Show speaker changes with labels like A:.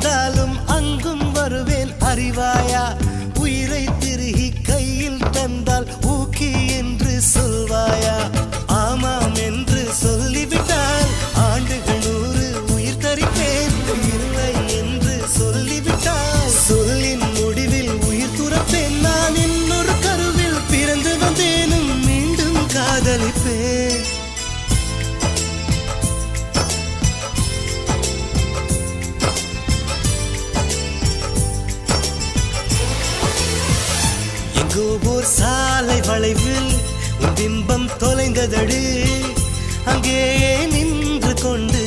A: வந்தாலும் அங்கும் வருவேன் அறிவாயா உயிரை திருகி கையில் தந்தால் ஊக்கி என்று சொல்வாயா ஆமாம் என்று சொல்லிவிட்டால் ஆண்டுகள் 100 உயிர் தரிப்பேன் இல்லை என்று சொல்லிவிட்டால் சொல்லின் முடிவில் உயிர் துறப்பேன் நான் இன்னொரு கருவில் பிறந்து வந்தேனும் மீண்டும் காதலிப்பேன் ஓர் சாலை வளைவில் உன் பிம்பம் தொலைந்ததடு அங்கே நின்று கொண்டு